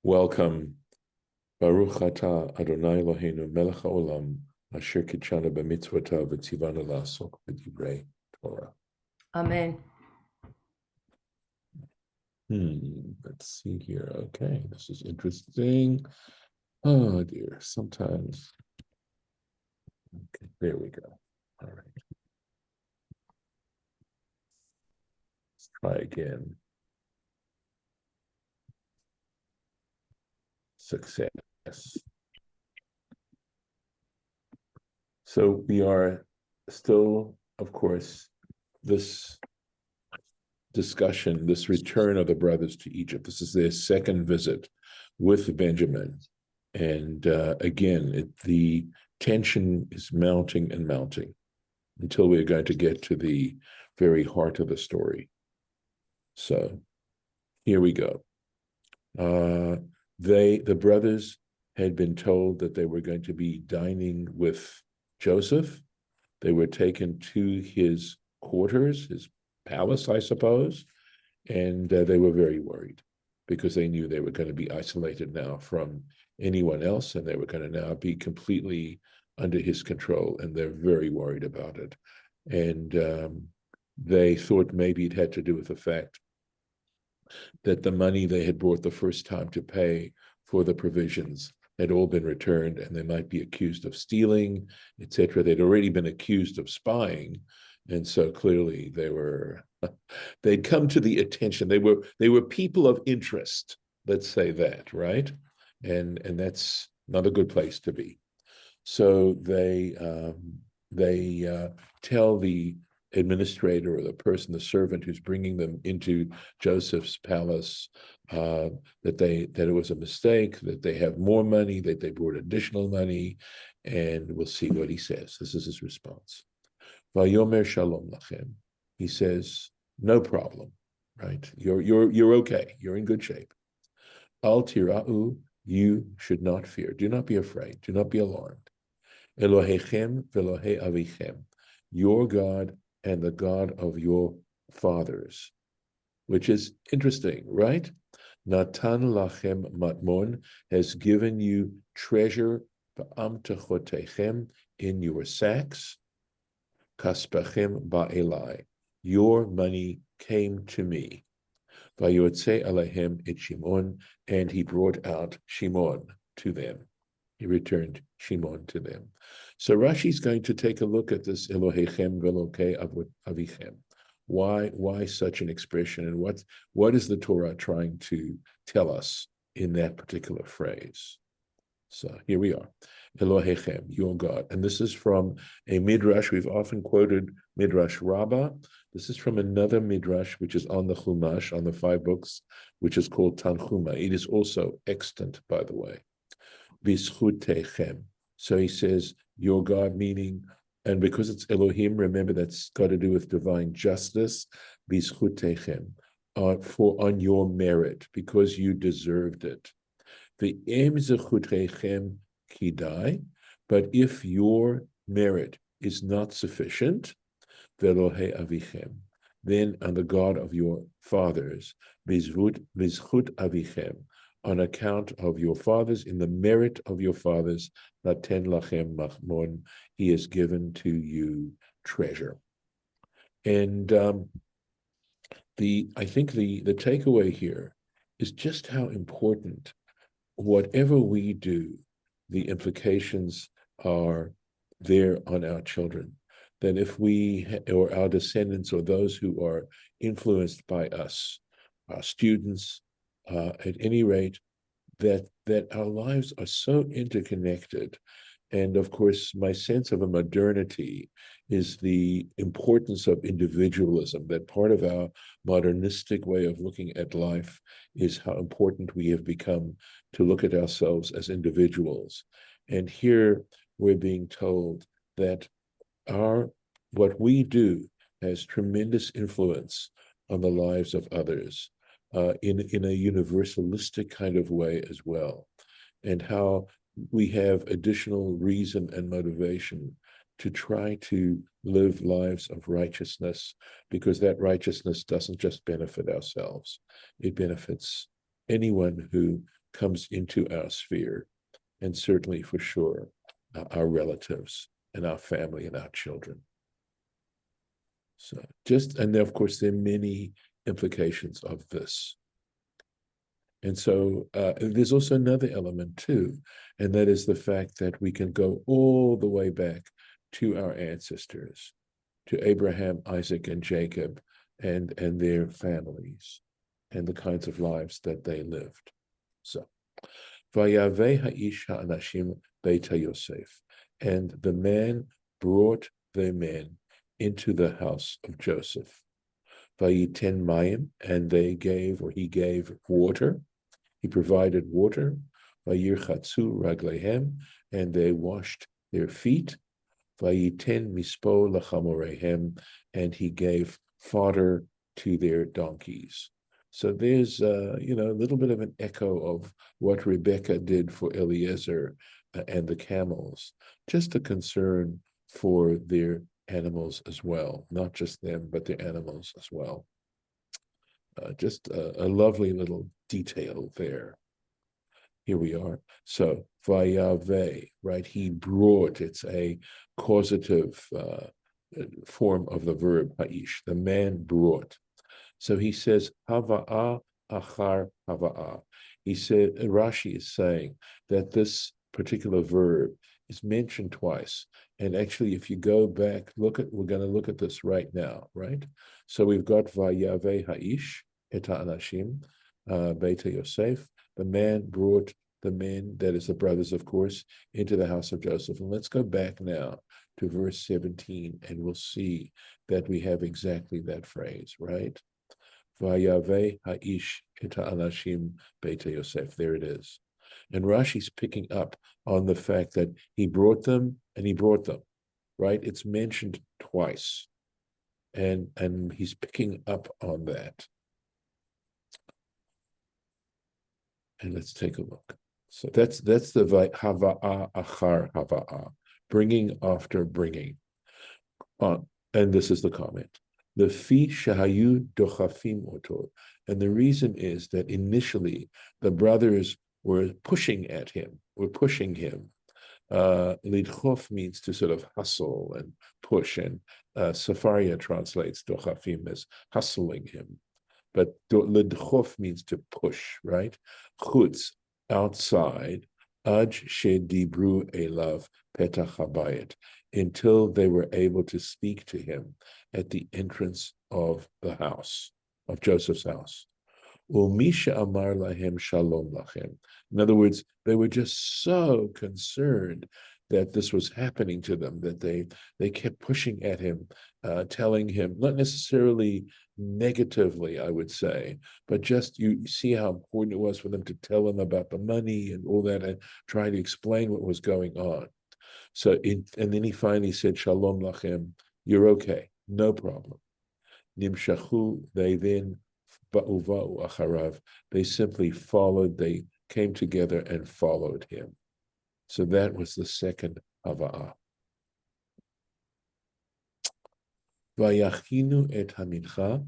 Welcome. Baruch atah Adonai Eloheinu melech haolam asher kitshanu b'mitzvotav v'tzivanu la'asok b'divrei Torah. Amen. Let's see here. Okay, this is interesting. Oh dear, sometimes. Okay, there we go. All right. Let's try again. Success. So we are still, of course, this discussion, this return of the brothers to Egypt. This is their second visit with Benjamin. And again, the tension is mounting and mounting until we're going to get to the very heart of the story. So here we go. The brothers had been told that they were going to be dining with Joseph. They were taken to his quarters, his palace, I suppose, and they were very worried because they knew they were going to be isolated now from anyone else, and they were going to now be completely under his control, and they're very worried about it. And they thought maybe it had to do with the fact that the money they had brought the first time to pay for the provisions had all been returned, and they might be accused of stealing, etc. They'd already been accused of spying, and so clearly they'd come to the attention. They were people of interest, let's say that, right? And that's not a good place to be. So they tell the administrator or the person, the servant who's bringing them into Joseph's palace, that it was a mistake, that they have more money, that they brought additional money, and we'll see what he says. This is his response. Vayomer shalom lachem. He says, no problem, right? You're okay. You're in good shape. Al tira'u, you should not fear. Do not be afraid. Do not be alarmed. Elohechem ve'Elohei avichem, your God and the God of your fathers, which is interesting, right? Natan lachem matmon, has given you treasure ba'amtechotechem, in your sacks. Kaspechem ba'elai, your money came to me. Vayotze alehem et Shimon, and he brought out Shimon to them. He returned Shimon to them. So Rashi's going to take a look at this Elohechem ve'Elokei avichem. Why such an expression, and what is the Torah trying to tell us in that particular phrase? So here we are, Elohechem, your God. And this is from a midrash. We've often quoted Midrash Rabbah. This is from another midrash, which is on the Chumash, on the 5 books, which is called Tanchuma. It is also extant, by the way. B'zchutechem. So he says, your God, meaning, and because it's Elohim, remember that's got to do with divine justice. B'zchutechem, on your merit, because you deserved it. Ve'em zechutechem kidai, but if your merit is not sufficient, ve'Elohei avichem, then on the God of your fathers, b'zchut avichem, on account of your fathers, in the merit of your fathers, naten lachem machmon, he has given to you treasure. And I think the takeaway here is just how important, whatever we do, the implications are there on our children. That if we, or our descendants, or those who are influenced by us, our students, at any rate, that our lives are so interconnected. And of course, my sense of a modernity is the importance of individualism, that part of our modernistic way of looking at life is how important we have become to look at ourselves as individuals. And here we're being told that what we do has tremendous influence on the lives of others, in a universalistic kind of way as well, and how we have additional reason and motivation to try to live lives of righteousness, because that righteousness doesn't just benefit ourselves, it benefits anyone who comes into our sphere, and certainly for sure our relatives and our family and our children. So and of course, there are many implications of this. And so there's also another element too, and that is the fact that we can go all the way back to our ancestors, to Abraham, Isaac, and Jacob, and their families, and the kinds of lives that they lived. So, Vayaveh ha'ish ha'anashim beita Yosef, and the man brought the men into the house of Joseph. Vayiten mayim, and he gave water. He provided water. Vayirchatzu raglehem, and they washed their feet. Vayiten mispo lachamorehem, and he gave fodder to their donkeys. So there's a little bit of an echo of what Rebecca did for Eliezer and the camels, just a concern for their animals as well, not just them, but their animals as well. Just a lovely little detail there. Here we are. So, vayave, right? He brought, it's a causative form of the verb ha'ish. The man brought. So he says, hava'a achar hava'a. He said, Rashi is saying that this particular verb is mentioned twice. And actually, if you go back, we're going to look at this right now, right? So we've got vayave ha'ish, et ha'anashim, beita Yosef. The man brought the men, that is the brothers, of course, into the house of Joseph. And let's go back now to verse 17, and we'll see that we have exactly that phrase, right? Vayave ha'ish et ha'anashim beita Yosef. There it is. And Rashi's picking up on the fact that he brought them and he brought them, right? It's mentioned twice. And he's picking up on that. And let's take a look. So that's the hava'a achar hava'a, bringing after bringing. And this is the comment. The fi shahayu dochafim oto. And the reason is that initially the brothers were pushing him. Lidchof means to sort of hustle and push, and Safaria translates dochafim as hustling him. But lidchof means to push, right? Chutz, outside, ad shedibru elav petach habayit, until they were able to speak to him at the entrance of the house, of Joseph's house. Umisha amar lahem shalom lachem. In other words, they were just so concerned that this was happening to them, that they kept pushing at him, telling him, not necessarily negatively, I would say, but just you see how important it was for them to tell him about the money and all that, and try to explain what was going on. So, and then he finally said, Shalom lachem, you're okay, no problem. Nimshachu, they then ba'uva'u acharav, they simply followed, they came together and followed him. So that was the second hava'ah. Vayachinu et hamincha,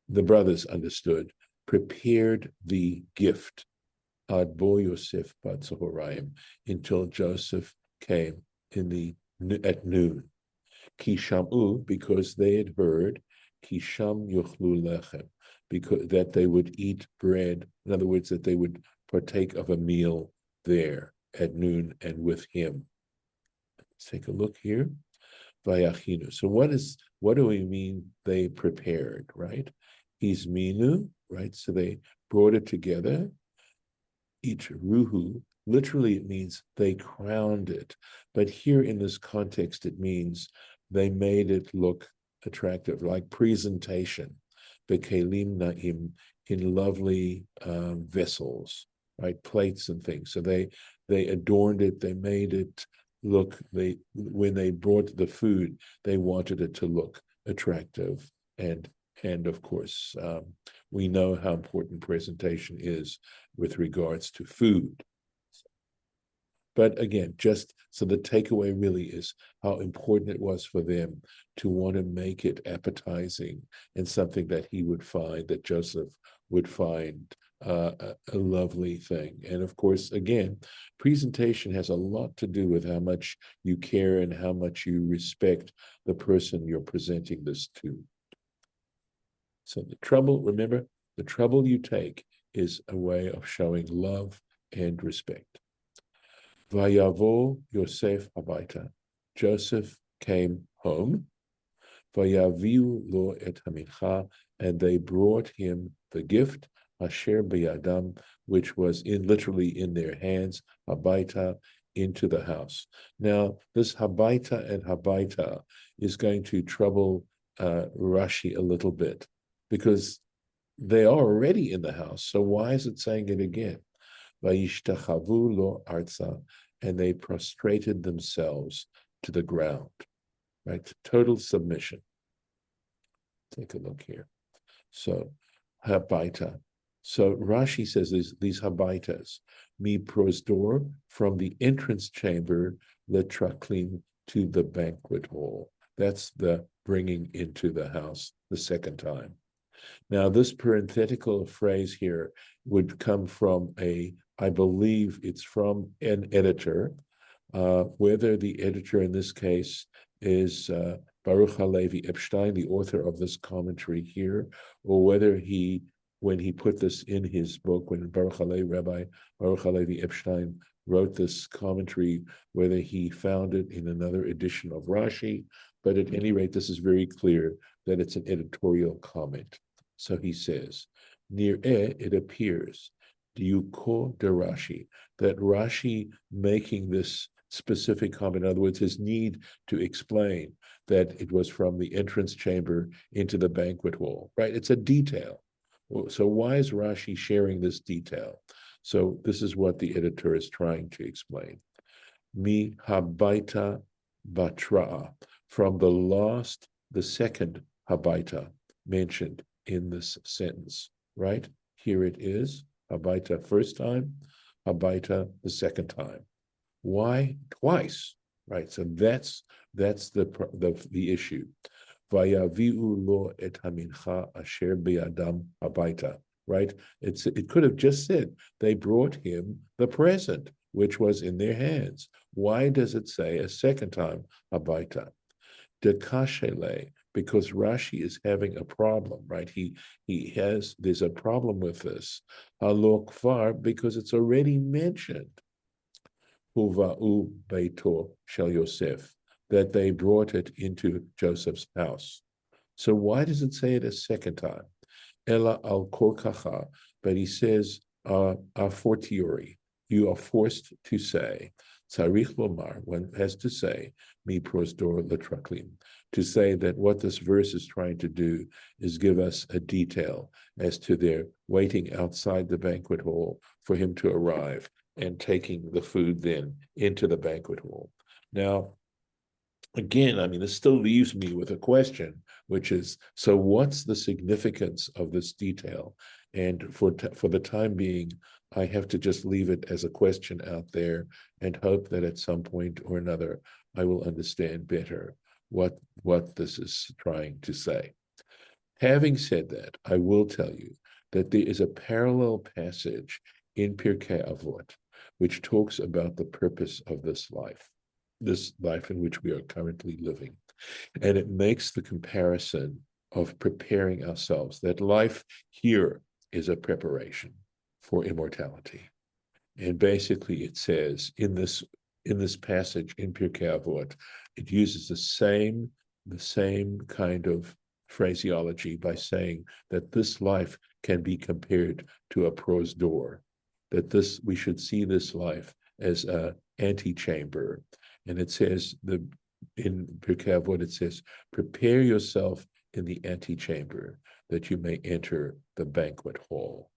the brothers understood, prepared the gift, ad bo Yosef bat Zohorayim, until Joseph came at noon. Ki shamu, because they had heard, ki sham yochlu lechem, because that they would eat bread. In other words, that they would partake of a meal there at noon and with him. Let's take a look here. Vayachinu. So what do we mean they prepared, right? Izminu, right? So they brought it together. Itruhu, literally it means they crowned it. But here in this context, it means they made it look attractive, like presentation. Bekelim na'im, in lovely vessels, right? Plates and things. So they adorned it, they made it look, when they brought the food, they wanted it to look attractive. And of course, we know how important presentation is with regards to food. But again, just so the takeaway really is how important it was for them to want to make it appetizing and something that he would find, that Joseph would find a lovely thing. And of course, again, presentation has a lot to do with how much you care and how much you respect the person you're presenting this to. So the trouble, remember, the trouble you take is a way of showing love and respect. Vayavo Yosef Habaita. Joseph came home. Vayaviu lo et hamincha, and they brought him the gift, asher beyadam, which was literally in their hands, habaita, into the house. Now, this habaita and habaita is going to trouble Rashi a little bit, because they are already in the house. So why is it saying it again? Vayishtachavu lo arza, and they prostrated themselves to the ground. Right, total submission. Take a look here. So, habaita. So Rashi says these habaitas, mi prosdor, from the entrance chamber, letraklim, to the banquet hall. That's the bringing into the house the second time. Now, this parenthetical phrase here would come from I believe it's from an editor, whether the editor in this case is Baruch Halevi Epstein, the author of this commentary here, or whether when he put this in his book, when Rabbi Baruch Halevi Epstein wrote this commentary, whether he found it in another edition of Rashi, but at any rate, this is very clear that it's an editorial comment. So he says, Nir'eh, it appears, Diuko de Rashi, that Rashi making this specific comment, in other words, his need to explain that it was from the entrance chamber into the banquet hall, right? It's a detail. So why is Rashi sharing this detail? So this is what the editor is trying to explain. Mi habaita batra'a, from the second habaita mentioned in this sentence, right? Here it is, habaita first time, habaita the second time. Why twice? Right. So that's the issue. Vayaviu lo et hamincha asher beyadam habaita. Right. It could have just said they brought him the present, which was in their hands. Why does it say a second time habaita? Dekashele, because Rashi is having a problem, right? There's a problem with this. Halok var, because it's already mentioned. Huva'u beito shel Yosef, that they brought it into Joseph's house. So why does it say it a second time? Ella al korkacha, but he says a fortiori, you are forced to say, tzarich lomar, one has to say, mi prosdor letraklim, to say that what this verse is trying to do is give us a detail as to their waiting outside the banquet hall for him to arrive and taking the food then into the banquet hall. Now, again, I mean, this still leaves me with a question, which is, so what's the significance of this detail? And for the time being, I have to just leave it as a question out there and hope that at some point or another, I will understand better what this is trying to say. Having said that, I will tell you that there is a parallel passage in Pirkei Avot, which talks about the purpose of this life in which we are currently living. And it makes the comparison of preparing ourselves, that life here is a preparation for immortality. And basically it says in this passage in Pirkei Avot, it uses the same kind of phraseology by saying that this life can be compared to a prosdor, that we should see this life as an antechamber. And it says in Pirkei Avot, it says, prepare yourself in the antechamber that you may enter the banquet hall.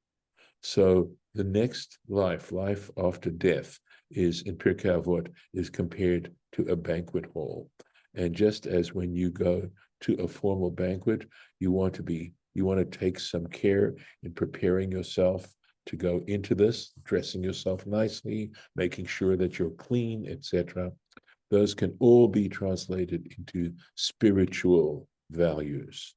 So the next life after death, is in Pirkei Avot, is compared to a banquet hall. And just as when you go to a formal banquet, you want to take some care in preparing yourself to go into this, dressing yourself nicely, making sure that you're clean, etc. Those can all be translated into spiritual values,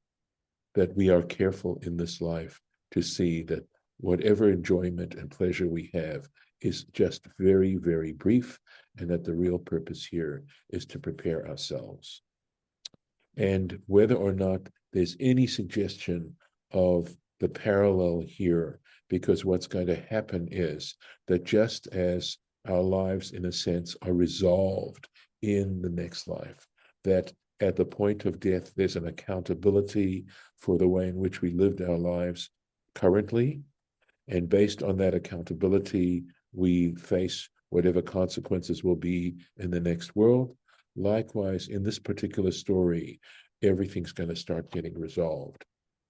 that we are careful in this life to see that whatever enjoyment and pleasure we have is just very, very brief, and that the real purpose here is to prepare ourselves. And whether or not there's any suggestion of the parallel here, because what's going to happen is that just as our lives, in a sense, are resolved in the next life, that at the point of death, there's an accountability for the way in which we lived our lives currently. And based on that accountability, we face whatever consequences will be in the next world. Likewise, in this particular story, everything's going to start getting resolved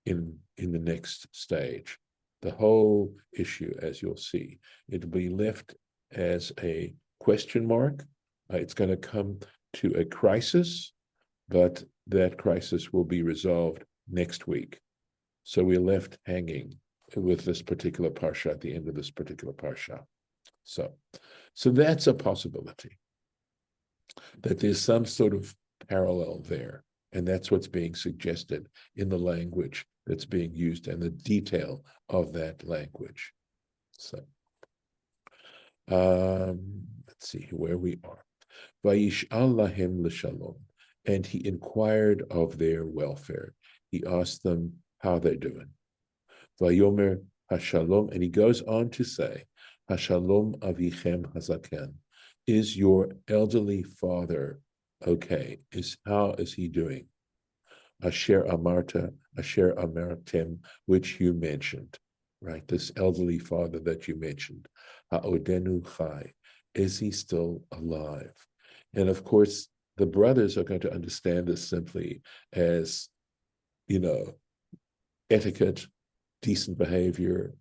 in the next stage. The whole issue, as you'll see, it'll be left as a question mark. It's going to come to a crisis, but that crisis will be resolved next week. So we're left hanging with this particular parsha at the end of this particular parsha. So that's a possibility, that there's some sort of parallel there. And that's what's being suggested in the language that's being used and the detail of that language. So let's see where we are. Vayish'al lahem l'shalom, and he inquired of their welfare. He asked them how they're doing. Vayomer hashalom, and he goes on to say, hashalom avichem hazaken, is your elderly father okay? How is he doing? Asher amarta, asher amartem, which you mentioned, right? This elderly father that you mentioned. Ha'odenu chai, is he still alive? And of course, the brothers are going to understand this simply as, etiquette, decent behavior,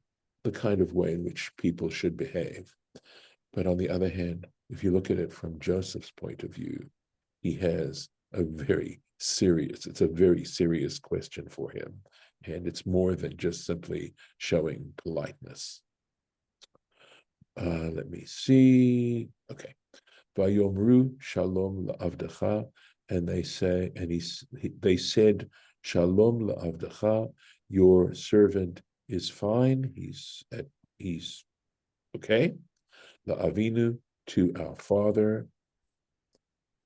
the kind of way in which people should behave. But on the other hand, if you look at it from Joseph's point of view, he has it's a very serious question for him. And it's more than just simply showing politeness. Let me see. Okay. Vayomru shalom la'avdecha, and they said, shalom la'avdecha, your servant is fine. He's okay. La'avinu, to our father.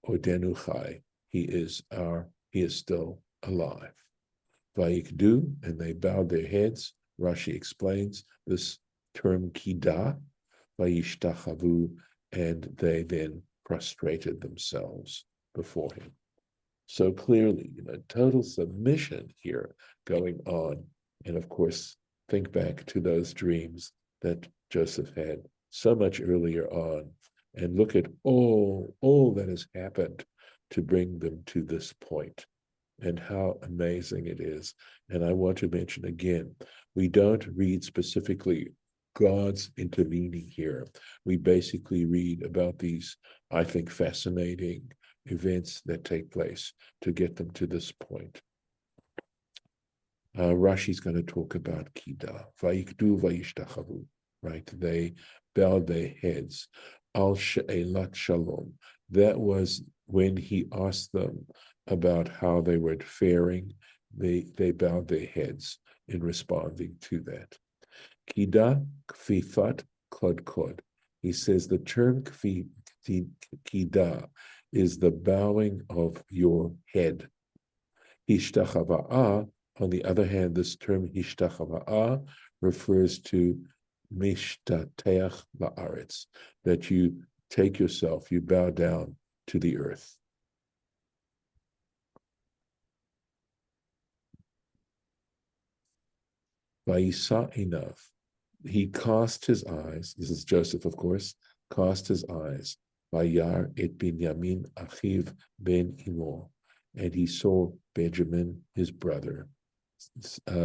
Odenu chai, he is still alive. Vayikdu, and they bowed their heads. Rashi explains this term kida. Vayishtachavu, and they then prostrated themselves before him. So clearly, total submission here going on. And of course, think back to those dreams that Joseph had so much earlier on, and look at all that has happened to bring them to this point, and how amazing it is. And I want to mention again, we don't read specifically God's intervening here. We basically read about these, I think, fascinating events that take place to get them to this point. Rashi's going to talk about Kida, Vayikdu Vayishtachavu, right? They bowed their heads. Al She'elat Shalom. That was when he asked them about how they were faring. They bowed their heads in responding to that. Kida kfifat kod. He says the term kida is the bowing of your head. Hishtachava'ah, on the other hand, this term hishtachava'ah refers to mishtateach la'aretz, that you take yourself, you bow down to the earth. Vayisa enough. He cast his eyes, this is Joseph, of course, cast his eyes, Vayar et Binyamin achiv ben imo, and he saw Benjamin, his brother,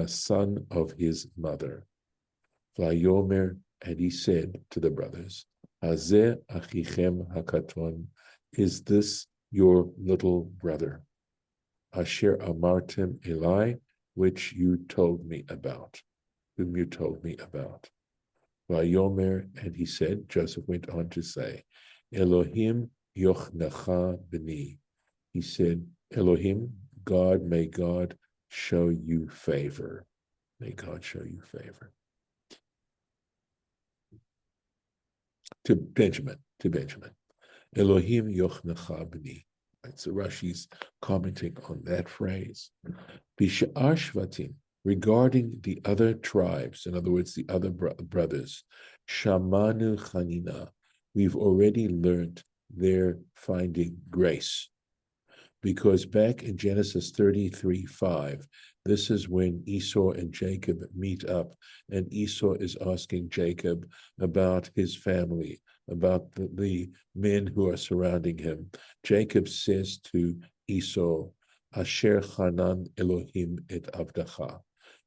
son of his mother. Vayomer, and he said to the brothers, Hazeh achichem hakaton, is this your little brother? Asher amartem Eli, which you told me about, whom you told me about. Vayomer, and he said, Joseph went on to say, Elohim yochnecha b'ni. He said, Elohim, God, may God show you favor. May God show you favor. to Benjamin. Elohim yochnecha b'ni. Right, so Rashi's commenting on that phrase. B'sha'ar shvatim, regarding the other tribes, in other words, the other brothers, shamanu chanina, we've already learned their finding grace. Because back in Genesis 33:5, this is when Esau and Jacob meet up, and Esau is asking Jacob about his family, about the men who are surrounding him. Jacob says to Esau, Asher Hanan Elohim et Avdacha.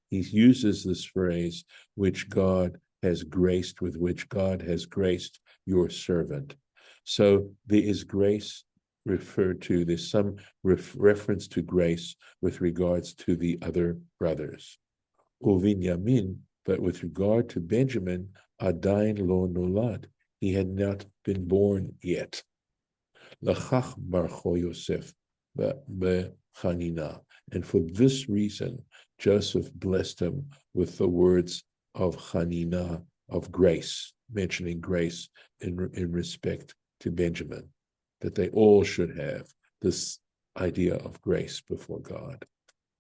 He uses this phrase, which God has graced, with which God has graced your servant. So there is grace referred to, there's some reference to grace with regards to the other brothers. Uvinyamin, but with regard to Benjamin, Adain lo nolad, he had not been born yet. Lachach barcho Yosef bechanina, and for this reason, Joseph blessed him with the words of chanina, of grace, mentioning grace in respect to Benjamin, that they all should have this idea of grace before God.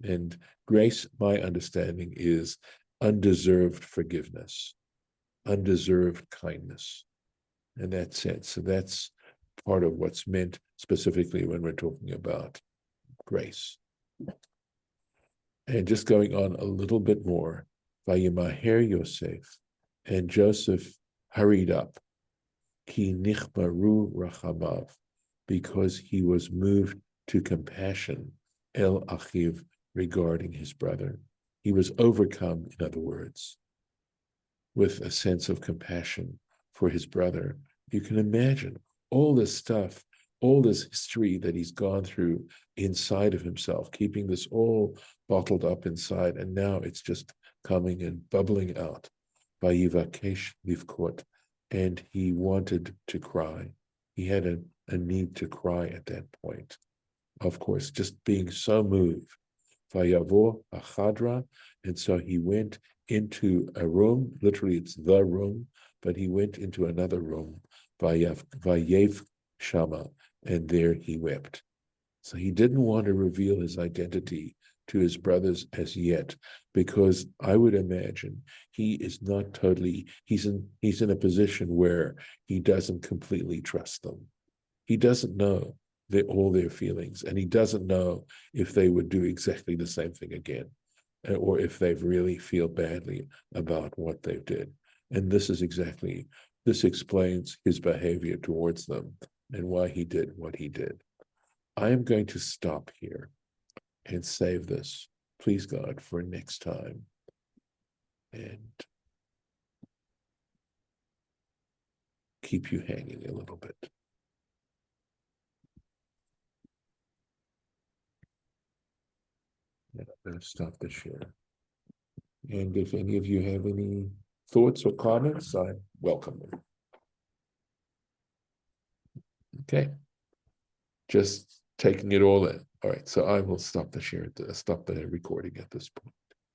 And grace, my understanding, is undeserved forgiveness, undeserved kindness, in that sense. So that's part of what's meant specifically when we're talking about grace. And just going on a little bit more, Vayimaher Yosef, and Joseph hurried up, Ki nichbaru rachamav, because he was moved to compassion, El Achiv, regarding his brother. He was overcome, in other words, with a sense of compassion for his brother. You can imagine all this stuff, all this history that he's gone through inside of himself, keeping this all bottled up inside, and now it's just coming and bubbling out. Vayivakesh livkot, and he wanted to cry. He had a need to cry at that point. Of course, just being so moved. Vayavo achadra, and so he went into a room, literally it's the room, but he went into another room, Vayev Shama, and there he wept. So he didn't want to reveal his identity to his brothers as yet, because I would imagine he is not totally, he's in a position where he doesn't completely trust them. He doesn't know all their feelings, and he doesn't know if they would do exactly the same thing again, or if they really feel badly about what they did. And this explains his behavior towards them and why he did what he did. I am going to stop here and save this, please God, for next time. And keep you hanging a little bit. And I'm going to stop the share. And if any of you have any thoughts or comments, I welcome them. Okay. Just taking it all in. All right, so I will stop the share, stop the recording at this point.